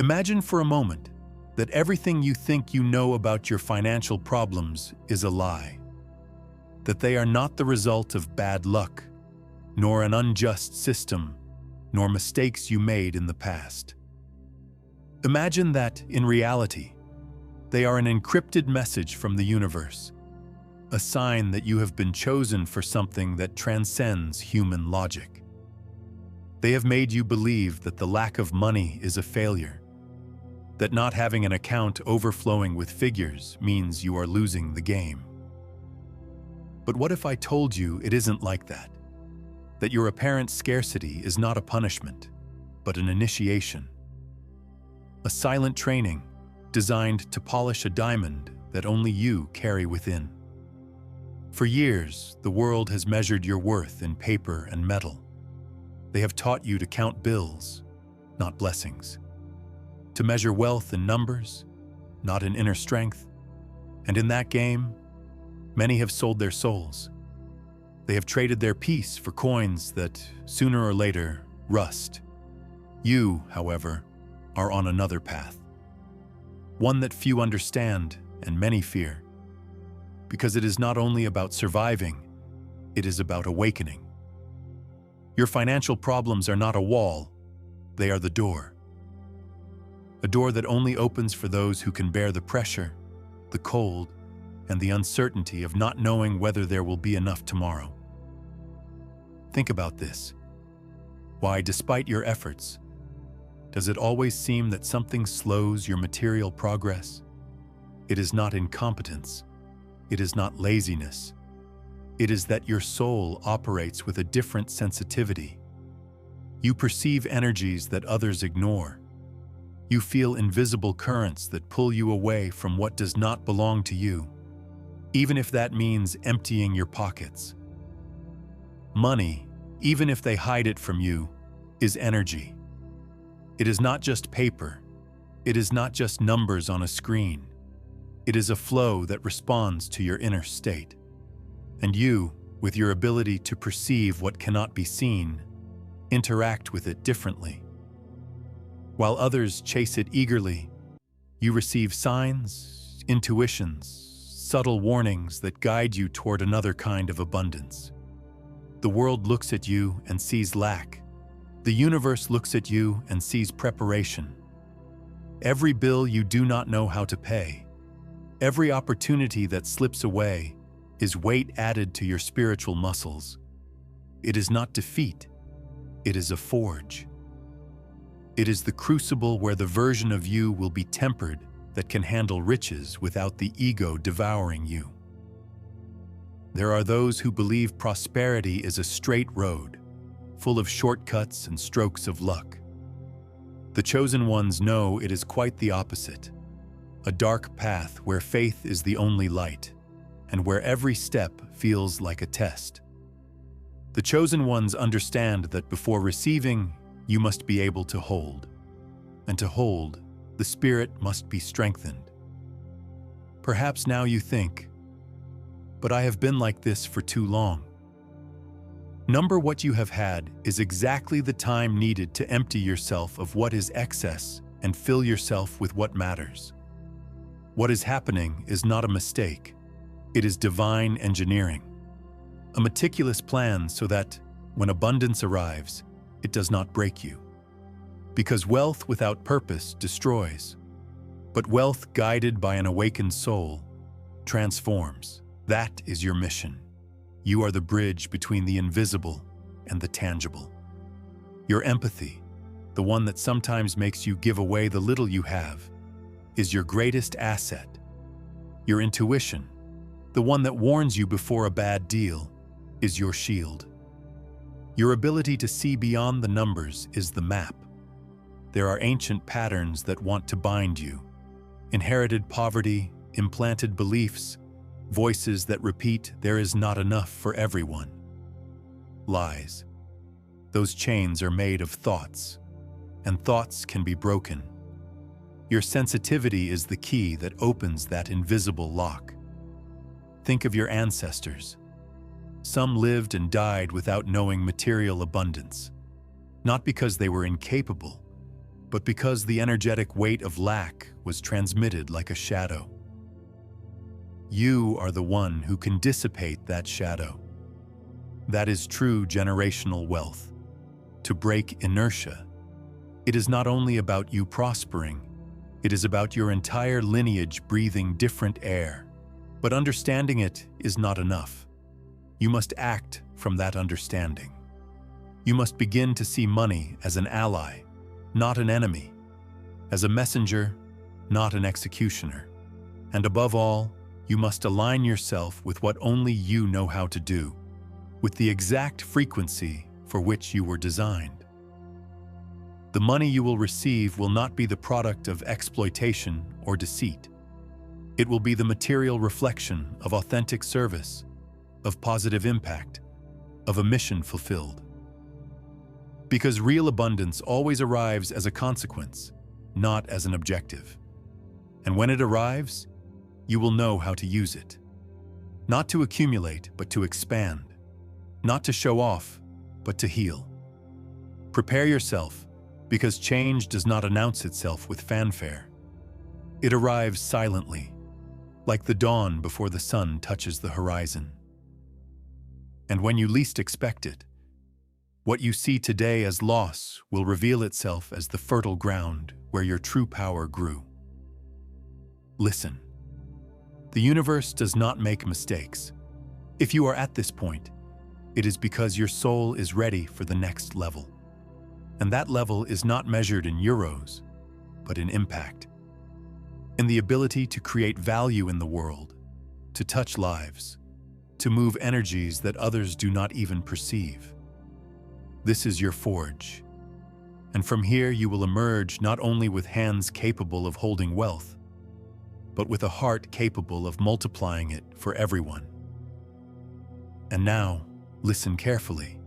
Imagine for a moment that everything you think you know about your financial problems is a lie, that they are not the result of bad luck, nor an unjust system, nor mistakes you made in the past. Imagine that, in reality, they are an encrypted message from the universe, a sign that you have been chosen for something that transcends human logic. They have made you believe that the lack of money is a failure, that not having an account overflowing with figures means you are losing the game. But what if I told you it isn't like that? That your apparent scarcity is not a punishment, but an initiation. A silent training designed to polish a diamond that only you carry within. For years, the world has measured your worth in paper and metal. They have taught you to count bills, not blessings. To measure wealth in numbers, not in inner strength. And in that game, many have sold their souls. They have traded their peace for coins that, sooner or later, rust. You, however, are on another path. One that few understand and many fear. Because it is not only about surviving, it is about awakening. Your financial problems are not a wall, they are the door. A door that only opens for those who can bear the pressure, the cold, and the uncertainty of not knowing whether there will be enough tomorrow. Think about this. Why, despite your efforts, does it always seem that something slows your material progress? It is not incompetence. It is not laziness. It is that your soul operates with a different sensitivity. You perceive energies that others ignore. You feel invisible currents that pull you away from what does not belong to you, even if that means emptying your pockets. Money, even if they hide it from you, is energy. It is not just paper. It is not just numbers on a screen. It is a flow that responds to your inner state. And you, with your ability to perceive what cannot be seen, interact with it differently. While others chase it eagerly, you receive signs, intuitions, subtle warnings that guide you toward another kind of abundance. The world looks at you and sees lack. The universe looks at you and sees preparation. Every bill you do not know how to pay, every opportunity that slips away, is weight added to your spiritual muscles. It is not defeat, it is a forge. It is the crucible where the version of you will be tempered that can handle riches without the ego devouring you. There are those who believe prosperity is a straight road, full of shortcuts and strokes of luck. The chosen ones know it is quite the opposite, a dark path where faith is the only light, and where every step feels like a test. The chosen ones understand that before receiving, you must be able to hold. And to hold, the spirit must be strengthened. Perhaps now you think, but I have been like this for too long. Number what you have had is exactly the time needed to empty yourself of what is excess and fill yourself with what matters. What is happening is not a mistake. It is divine engineering. A meticulous plan so that, when abundance arrives, it does not break you. Because wealth without purpose destroys. But wealth guided by an awakened soul transforms. That is your mission. You are the bridge between the invisible and the tangible. Your empathy, the one that sometimes makes you give away the little you have, is your greatest asset. Your intuition, the one that warns you before a bad deal, is your shield. Your ability to see beyond the numbers is the map. There are ancient patterns that want to bind you. Inherited poverty, implanted beliefs, voices that repeat there is not enough for everyone. Lies. Those chains are made of thoughts, and thoughts can be broken. Your sensitivity is the key that opens that invisible lock. Think of your ancestors. Some lived and died without knowing material abundance, not because they were incapable, but because the energetic weight of lack was transmitted like a shadow. You are the one who can dissipate that shadow. That is true generational wealth. To break inertia, it is not only about you prospering, it is about your entire lineage breathing different air. But understanding it is not enough. You must act from that understanding. You must begin to see money as an ally, not an enemy, as a messenger, not an executioner. And above all, you must align yourself with what only you know how to do, with the exact frequency for which you were designed. The money you will receive will not be the product of exploitation or deceit. It will be the material reflection of authentic service, of positive impact, of a mission fulfilled. Because real abundance always arrives as a consequence, not as an objective. And when it arrives, you will know how to use it. Not to accumulate, but to expand. Not to show off, but to heal. Prepare yourself, because change does not announce itself with fanfare. It arrives silently, like the dawn before the sun touches the horizon. And when you least expect it, what you see today as loss will reveal itself as the fertile ground where your true power grew. Listen. The universe does not make mistakes. If you are at this point, it is because your soul is ready for the next level. And that level is not measured in euros, but in impact. In the ability to create value in the world, to touch lives, to move energies that others do not even perceive. This is your forge. And from here you will emerge not only with hands capable of holding wealth, but with a heart capable of multiplying it for everyone. And now, listen carefully,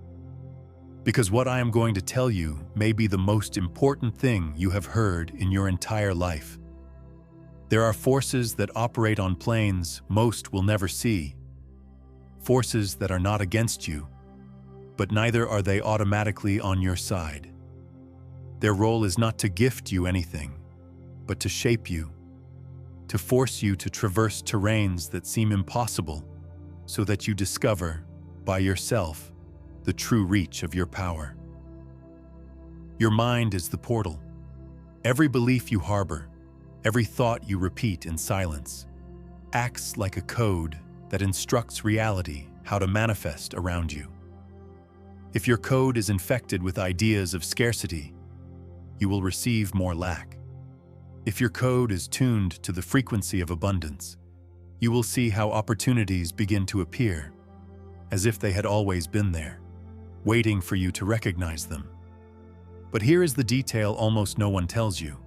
because what I am going to tell you may be the most important thing you have heard in your entire life. There are forces that operate on planes most will never see, forces that are not against you, but neither are they automatically on your side. Their role is not to gift you anything, but to shape you, to force you to traverse terrains that seem impossible, so that you discover, by yourself, the true reach of your power. Your mind is the portal. Every belief you harbor, every thought you repeat in silence, acts like a code that instructs reality how to manifest around you. If your code is infected with ideas of scarcity, you will receive more lack. If your code is tuned to the frequency of abundance, you will see how opportunities begin to appear, as if they had always been there, waiting for you to recognize them. But here is the detail almost no one tells you.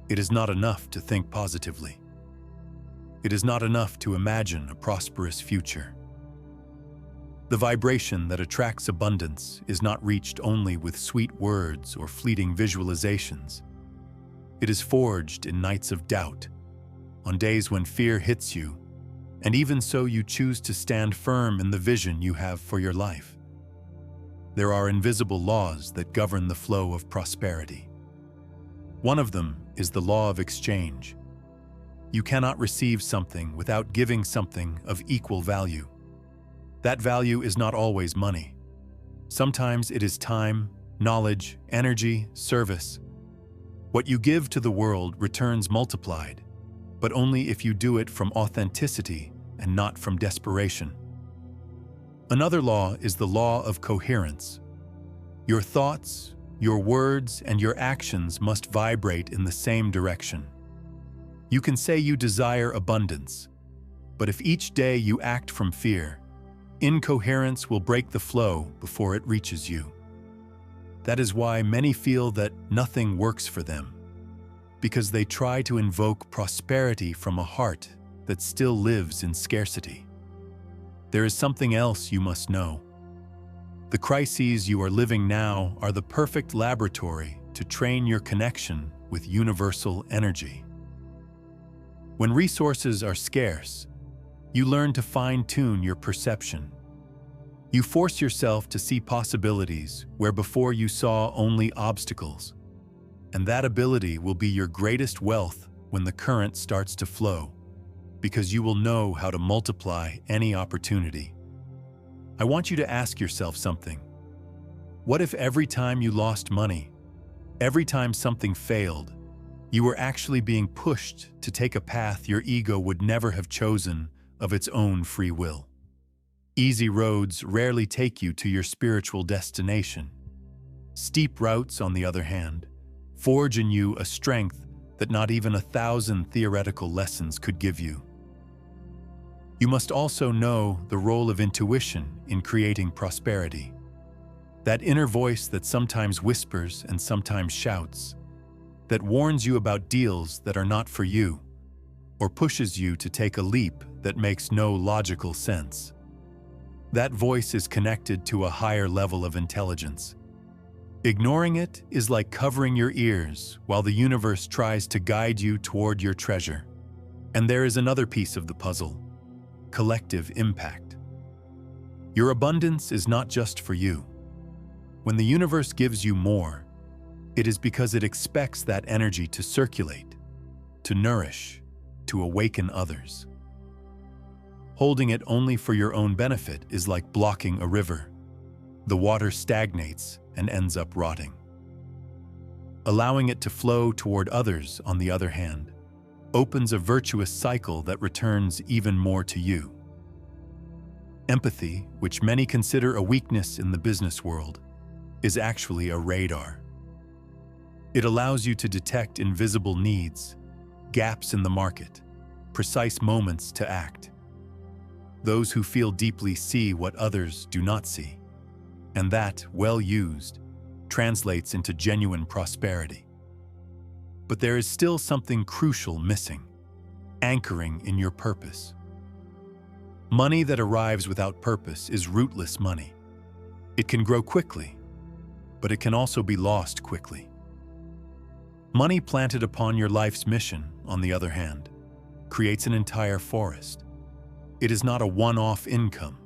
It is not enough to think positively. It is not enough to imagine a prosperous future. The vibration that attracts abundance is not reached only with sweet words or fleeting visualizations. It is forged in nights of doubt, on days when fear hits you, and even so you choose to stand firm in the vision you have for your life. There are invisible laws that govern the flow of prosperity. One of them is the law of exchange. You cannot receive something without giving something of equal value. That value is not always money. Sometimes it is time, knowledge, energy, service. What you give to the world returns multiplied, but only if you do it from authenticity and not from desperation. Another law is the law of coherence. Your thoughts, your words, and your actions must vibrate in the same direction. You can say you desire abundance, but if each day you act from fear, incoherence will break the flow before it reaches you. That is why many feel that nothing works for them, because they try to invoke prosperity from a heart that still lives in scarcity. There is something else you must know. The crises you are living now are the perfect laboratory to train your connection with universal energy. When resources are scarce, you learn to fine-tune your perception. You force yourself to see possibilities where before you saw only obstacles. And that ability will be your greatest wealth when the current starts to flow, because you will know how to multiply any opportunity. I want you to ask yourself something. What if every time you lost money, every time something failed, you were actually being pushed to take a path your ego would never have chosen of its own free will? Easy roads rarely take you to your spiritual destination. Steep routes, on the other hand, forge in you a strength that not even 1,000 theoretical lessons could give you. You must also know the role of intuition in creating prosperity. That inner voice that sometimes whispers and sometimes shouts, that warns you about deals that are not for you, or pushes you to take a leap that makes no logical sense. That voice is connected to a higher level of intelligence. Ignoring it is like covering your ears while the universe tries to guide you toward your treasure. And there is another piece of the puzzle: collective impact. Your abundance is not just for you. When the universe gives you more, it is because it expects that energy to circulate, to nourish, to awaken others. Holding it only for your own benefit is like blocking a river. The water stagnates and ends up rotting. Allowing it to flow toward others, on the other hand, opens a virtuous cycle that returns even more to you. Empathy, which many consider a weakness in the business world, is actually a radar. It allows you to detect invisible needs, gaps in the market, precise moments to act. Those who feel deeply see what others do not see, and that, well used, translates into genuine prosperity. But there is still something crucial missing: anchoring in your purpose. Money that arrives without purpose is rootless money. It can grow quickly, but it can also be lost quickly. Money planted upon your life's mission, on the other hand, creates an entire forest. It is not a one-off income.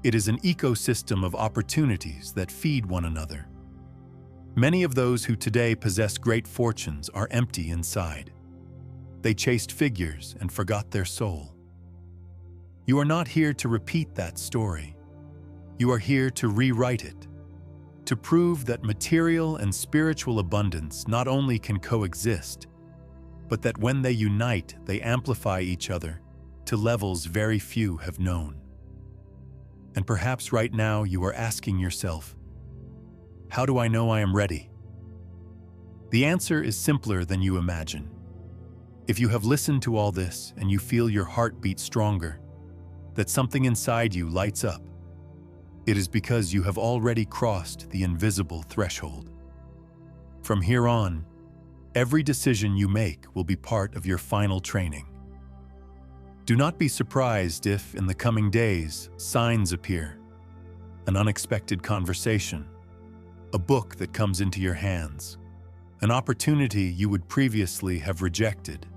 It is an ecosystem of opportunities that feed one another. Many of those who today possess great fortunes are empty inside. They chased figures and forgot their soul. You are not here to repeat that story. You are here to rewrite it, to prove that material and spiritual abundance not only can coexist, but that when they unite, they amplify each other to levels very few have known. And perhaps right now you are asking yourself, how do I know I am ready? The answer is simpler than you imagine. If you have listened to all this and you feel your heart beat stronger, that something inside you lights up, it is because you have already crossed the invisible threshold. From here on, every decision you make will be part of your final training. Do not be surprised if, in the coming days, signs appear: an unexpected conversation, a book that comes into your hands, an opportunity you would previously have rejected.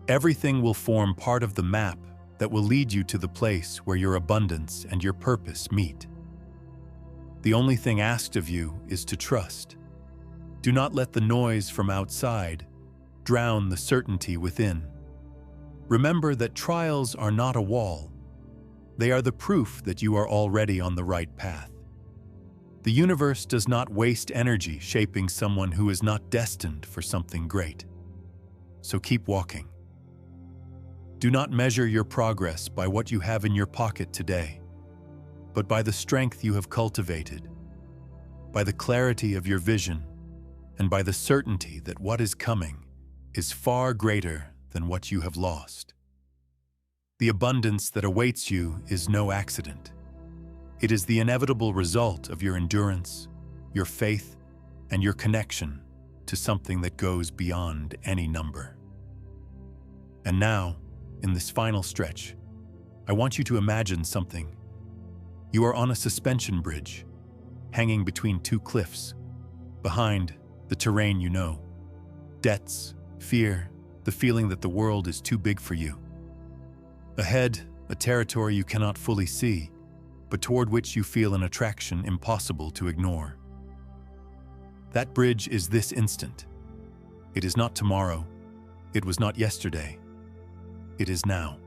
Everything will form part of the map that will lead you to the place where your abundance and your purpose meet. The only thing asked of you is to trust. Do not let the noise from outside drown the certainty within. Remember that trials are not a wall. They are the proof that you are already on the right path. The universe does not waste energy shaping someone who is not destined for something great. So keep walking. Do not measure your progress by what you have in your pocket today, but by the strength you have cultivated, by the clarity of your vision, and by the certainty that what is coming is far greater than what you have lost. The abundance that awaits you is no accident. It is the inevitable result of your endurance, your faith, and your connection to something that goes beyond any number. And now, in this final stretch, I want you to imagine something. You are on a suspension bridge, hanging between two cliffs. Behind, the terrain you know: debts, fear, the feeling that the world is too big for you. Ahead, a territory you cannot fully see, but toward which you feel an attraction impossible to ignore. That bridge is this instant. It is not tomorrow. It was not yesterday. It is now.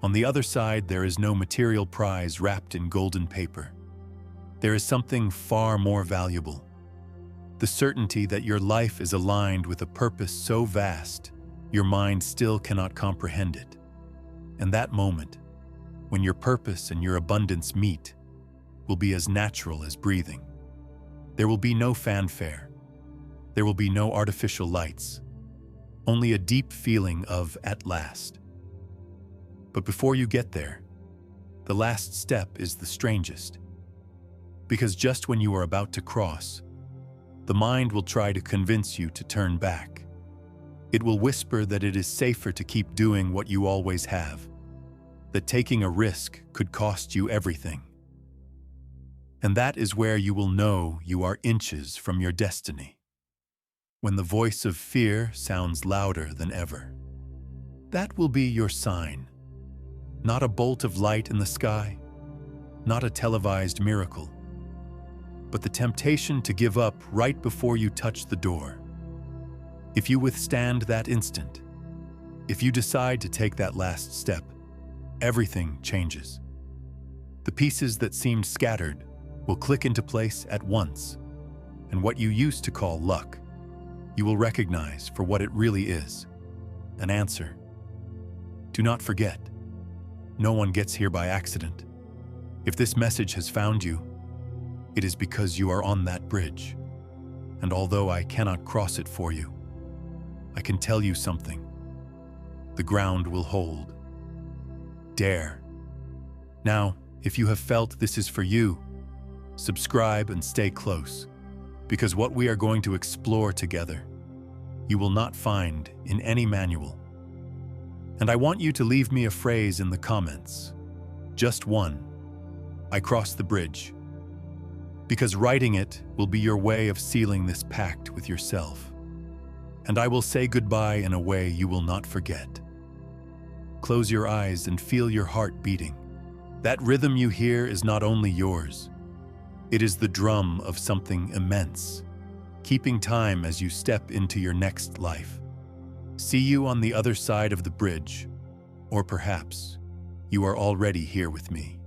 On the other side, there is no material prize wrapped in golden paper. There is something far more valuable. The certainty that your life is aligned with a purpose so vast, your mind still cannot comprehend it. And that moment, when your purpose and your abundance meet, will be as natural as breathing. There will be no fanfare. There will be no artificial lights. Only a deep feeling of at last. But before you get there, the last step is the strangest. Because just when you are about to cross, the mind will try to convince you to turn back. It will whisper that it is safer to keep doing what you always have, that taking a risk could cost you everything. And that is where you will know you are inches from your destiny. When the voice of fear sounds louder than ever. That will be your sign. Not a bolt of light in the sky, not a televised miracle, but the temptation to give up right before you touch the door. If you withstand that instant, if you decide to take that last step, everything changes. The pieces that seemed scattered will click into place at once, and what you used to call luck, you will recognize for what it really is, an answer. Do not forget, no one gets here by accident. If this message has found you, it is because you are on that bridge. And although I cannot cross it for you, I can tell you something. The ground will hold. Dare. Now, if you have felt this is for you, subscribe and stay close, because what we are going to explore together, you will not find in any manual. And I want you to leave me a phrase in the comments. Just one. I crossed the bridge. Because writing it will be your way of sealing this pact with yourself. And I will say goodbye in a way you will not forget. Close your eyes and feel your heart beating. That rhythm you hear is not only yours. It is the drum of something immense, keeping time as you step into your next life. See you on the other side of the bridge, or perhaps you are already here with me.